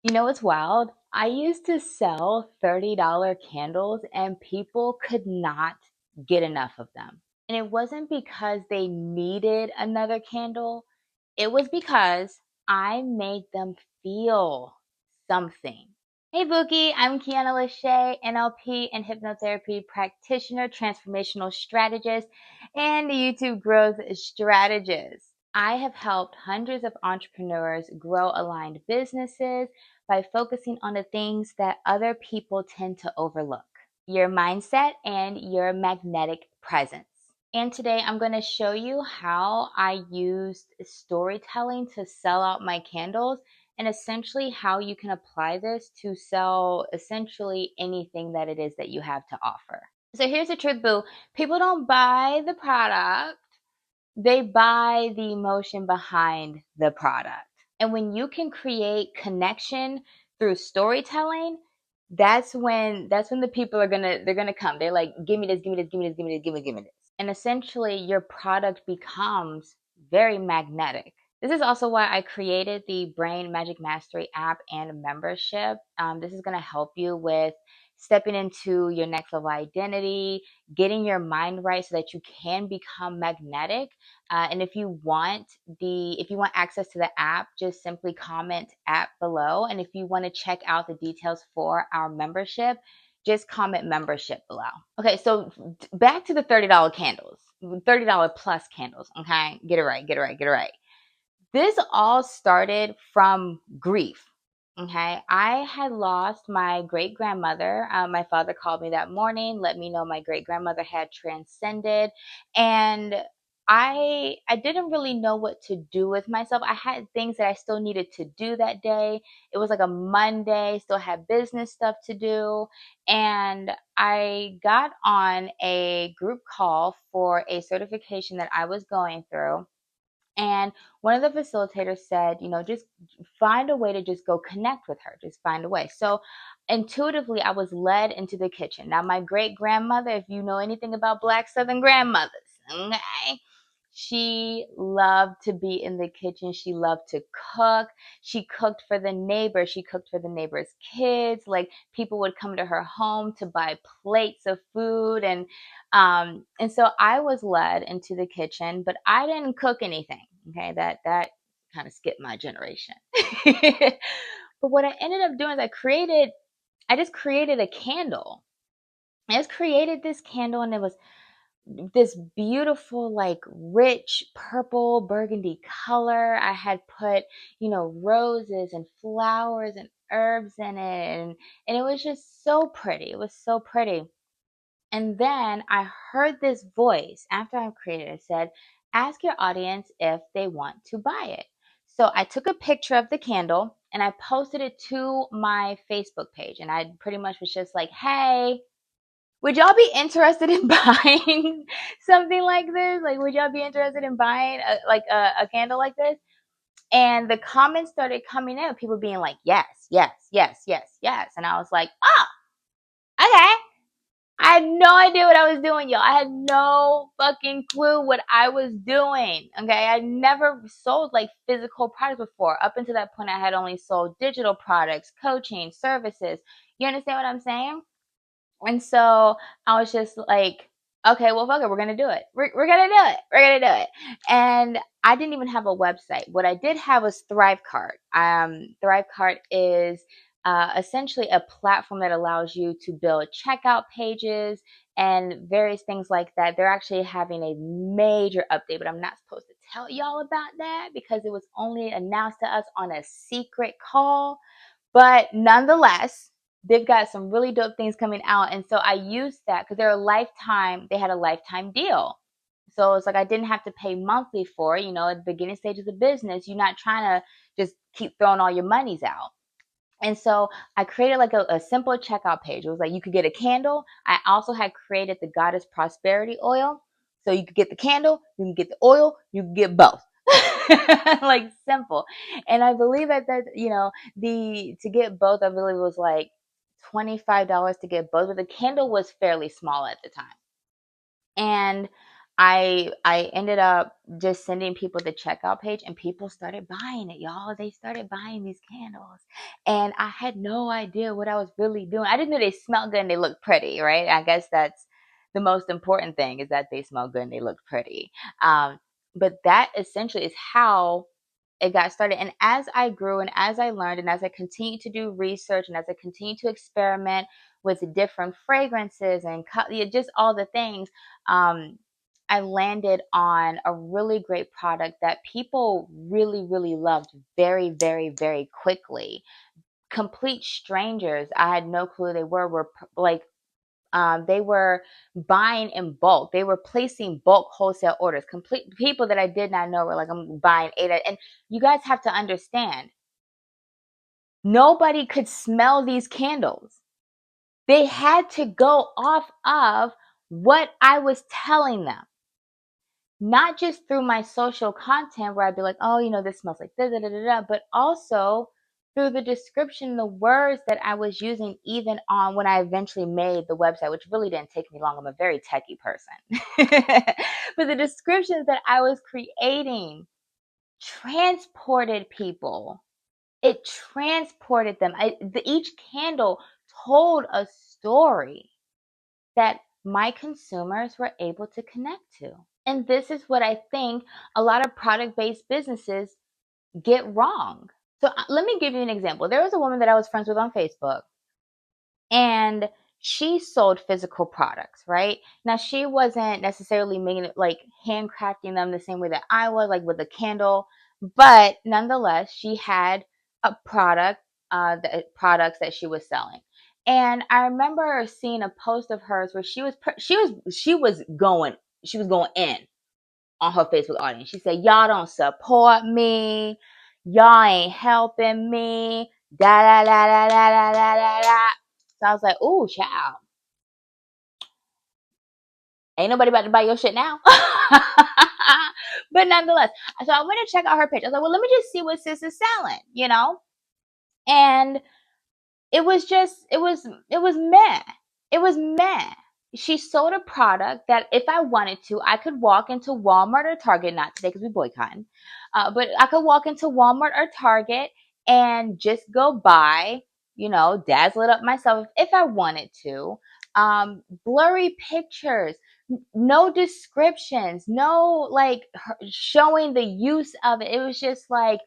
You know what's wild? I used to sell $30 candles and people could not get enough of them. And it wasn't because they needed another candle, it was because I made them feel something. Hey Bookie, I'm Quiana LaChé, NLP and hypnotherapy practitioner, transformational strategist, and YouTube growth strategist. I have helped hundreds of entrepreneurs grow aligned businesses by focusing on the things that other people tend to overlook: your mindset and your magnetic presence. And today I'm going to show you how I used storytelling to sell out my candles, and essentially how you can apply this to sell essentially anything that it is that you have to offer. So here's the truth, boo. People don't buy the product, they buy the emotion behind the product. And when you can create connection through storytelling, that's when the people are gonna come. They're like, give me this, give me this, give me this, give me this, give me this. And essentially your product becomes very magnetic. This is also why I created the Brain Magic Mastery app and membership. This is going to help you with stepping into your next level identity, getting your mind right so that you can become magnetic. And if you want access to the app, just simply comment app below. And if you want to check out the details for our membership, just comment membership below. Okay, so back to the $30 candles, $30 plus candles. Okay, get it right, get it right, get it right. This all started from grief. Okay, I had lost my great grandmother. My father called me that morning, let me know my great grandmother had transcended, and I didn't really know what to do with myself. I had things that I still needed to do that day. It was like a Monday, still had business stuff to do, and I got on a group call for a certification that I was going through. And one of the facilitators said, just find a way to just go connect with her. Just find a way. So intuitively, I was led into the kitchen. Now, my great grandmother, if you know anything about Black Southern grandmothers, okay, she loved to be in the kitchen. She loved to cook. She cooked for the neighbors. She cooked for the neighbors' kids. Like, people would come to her home to buy plates of food, and so I was led into the kitchen, but I didn't cook anything. Okay, that kind of skipped my generation. But what I ended up doing is I just created a candle. I just created this candle, and it was this beautiful, like, rich purple burgundy color. I had put, roses and flowers and herbs in it, and it was just so pretty. It was so pretty. And then I heard this voice after I created it. It said, ask your audience if they want to buy it. So I took a picture of the candle and I posted it to my Facebook page. And I pretty much was just like, hey, would y'all be interested in buying something like this? Like, would y'all be interested in buying a candle like this? And the comments started coming in, people being like, yes, yes, yes, yes, yes. And I was like, oh, okay. I had no idea what I was doing, y'all. I had no fucking clue what I was doing. Okay. I never sold like physical products before. Up until that point, I had only sold digital products, coaching, services. You understand what I'm saying? And so I was just like, okay, well, fuck it. We're going to do it. We're going to do it. We're going to do it. And I didn't even have a website. What I did have was ThriveCart. ThriveCart is essentially a platform that allows you to build checkout pages and various things like that. They're actually having a major update, but I'm not supposed to tell y'all about that because it was only announced to us on a secret call. But nonetheless, they've got some really dope things coming out. And so I used that because they had a lifetime deal. So it's like I didn't have to pay monthly for it. At the beginning stages of business, you're not trying to just keep throwing all your monies out. And so I created like a simple checkout page. It was like you could get a candle. I also had created the Goddess Prosperity oil. So you could get the candle, you can get the oil, you can get both. Like, simple. And I believe the to get both, I believe it was like $25 to get both, but the candle was fairly small at the time. And I ended up just sending people the checkout page, and people started buying it, y'all. They started buying these candles, and I had no idea what I was really doing. I just knew they smelled good and they looked pretty, right? I guess that's the most important thing, is that they smell good and they look pretty. Um, but that essentially is how it got started. And as I grew and as I learned and as I continued to do research and as I continued to experiment with different fragrances and just all the things, um, I landed on a really great product that people really, really loved very, very, very quickly. Complete strangers, I had no clue they were like, they were buying in bulk. They were placing bulk wholesale orders. Complete people that I did not know were like, I'm buying eight. And you guys have to understand, nobody could smell these candles. They had to go off of what I was telling them, not just through my social content where I'd be like, oh, this smells like da da da da da, but also through the description, the words that I was using, even on when I eventually made the website, which really didn't take me long. I'm a very techie person. But the descriptions that I was creating transported people. It transported them. Each candle told a story that my consumers were able to connect to. And this is what I think a lot of product-based businesses get wrong. So let me give you an example. There was a woman that I was friends with on Facebook, and she sold physical products, right? Now, she wasn't necessarily making it like handcrafting them the same way that I was, like with a candle, but nonetheless, she had a product, the products that she was selling. And I remember seeing a post of hers where she was going in on her Facebook audience. She said, y'all don't support me. Y'all ain't helping me. Da da da da da da da da da. So I was like, ooh, child. Ain't nobody about to buy your shit now. But nonetheless, so I went to check out her page. I was like, well, let me just see what sis is selling. And it was meh. It was meh. She sold a product that if I wanted to, I could walk into Walmart or Target, not today because we boycotting, but I could walk into Walmart or Target and just go buy, dazzle it up myself if I wanted to. Blurry pictures, no descriptions, no like showing the use of it. It was just like,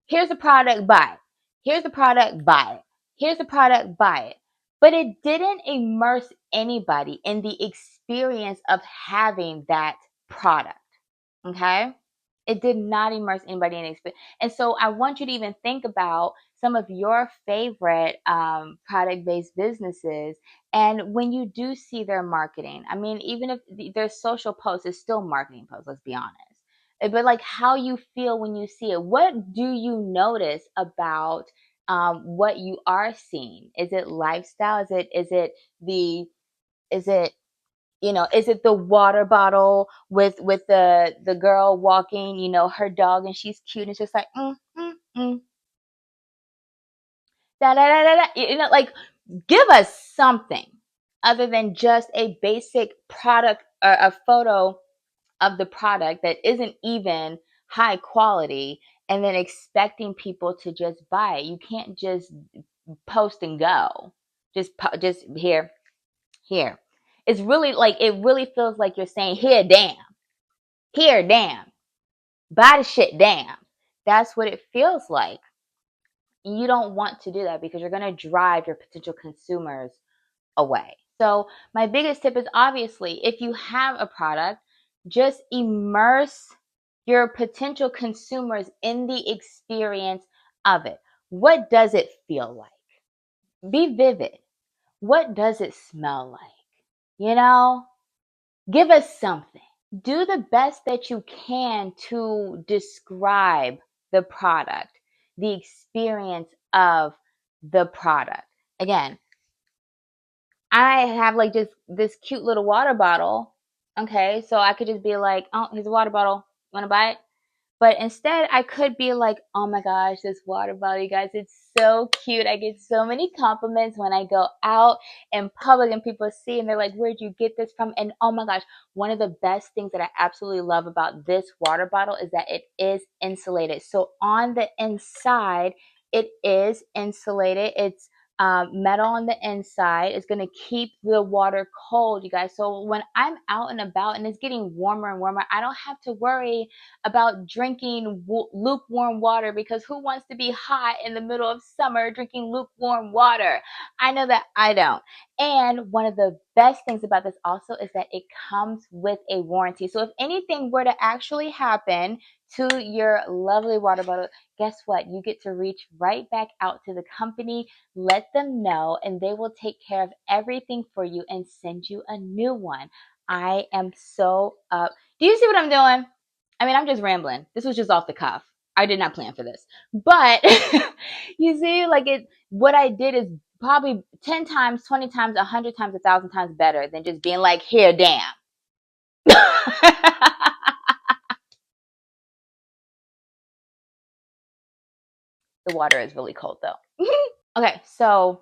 here's the product, buy it. Here's the product, buy it. Here's the product, buy it. But it didn't immerse anybody in the experience of having that product. Okay? It did not immerse anybody in experience. And so I want you to even think about some of your favorite product-based businesses. And when you do see their marketing, I mean, even if their social posts is still marketing posts, let's be honest. But like how you feel when you see it, what do you notice about what you are seeing? Is it lifestyle? The is it is it the water bottle with the girl walking, her dog, and she's cute and it's just like da da da da da, like, give us something other than just a basic product or a photo of the product that isn't even high quality, and then expecting people to just buy it. You can't just post and go. Just here. It's really like, it really feels like you're saying, here, damn, buy the shit, damn. That's what it feels like. You don't want to do that because you're going to drive your potential consumers away. So my biggest tip is, obviously, if you have a product, just immerse your potential consumers in the experience of it. What does it feel like? Be vivid. What does it smell like? Give us something. Do the best that you can to describe the product, the experience of the product. Again, I have like just this cute little water bottle. Okay, so I could just be like, oh, here's a water bottle. You want to buy it? But instead, I could be like, oh my gosh, this water bottle, you guys, it's so cute. I get so many compliments when I go out in public and people see and they're like, where'd you get this from? And oh my gosh, one of the best things that I absolutely love about this water bottle is that it is insulated. So on the inside, it is insulated. It's metal on the inside is going to keep the water cold, you guys. So when I'm out and about and it's getting warmer and warmer, I don't have to worry about drinking lukewarm water, because who wants to be hot in the middle of summer drinking lukewarm water? I know that I don't. And one of the best things about this also is that it comes with a warranty. So if anything were to actually happen to your lovely water bottle, guess what? You get to reach right back out to the company, let them know, and they will take care of everything for you and send you a new one. I am so up. Do you see what I'm doing? I mean, I'm just rambling. This was just off the cuff. I did not plan for this. But you see, like what I did is probably 10 times, 20 times, 100 times, 1,000 times better than just being like, here, damn. The water is really cold though. Okay, so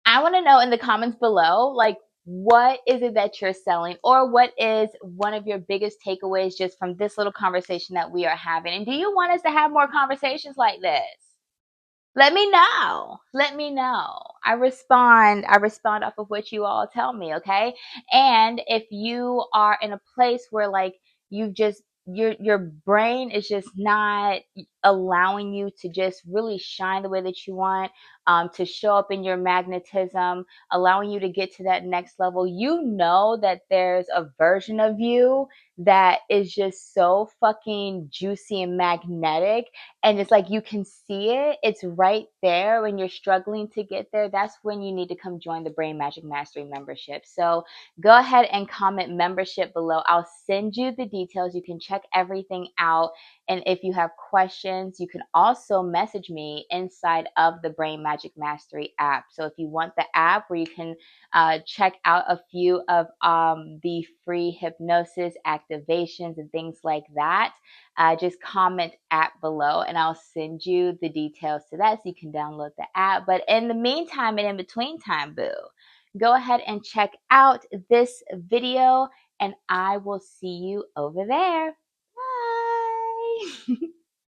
I want to know in the comments below, like, what is it that you're selling, or what is one of your biggest takeaways just from this little conversation that we are having? And do you want us to have more conversations like this? Let me know. Let me know. I respond off of what you all tell me, okay? And if you are in a place where like you've just your brain is just not allowing you to just really shine the way that you want, to show up in your magnetism, allowing you to get to that next level, you know that there's a version of you that is just so fucking juicy and magnetic, and it's like you can see it, it's right there. When you're struggling to get there, that's when you need to come join the Brain Magic Mastery membership. So go ahead and comment membership below. I'll send you the details. You can check everything out, and if you have questions, you can also message me inside of the Brain Magic Mastery app. So if you want the app where you can check out a few of the free hypnosis activations and things like that, just comment app below and I'll send you the details to that so you can download the app. But in the meantime and in between time, boo, go ahead and check out this video and I will see you over there. Bye.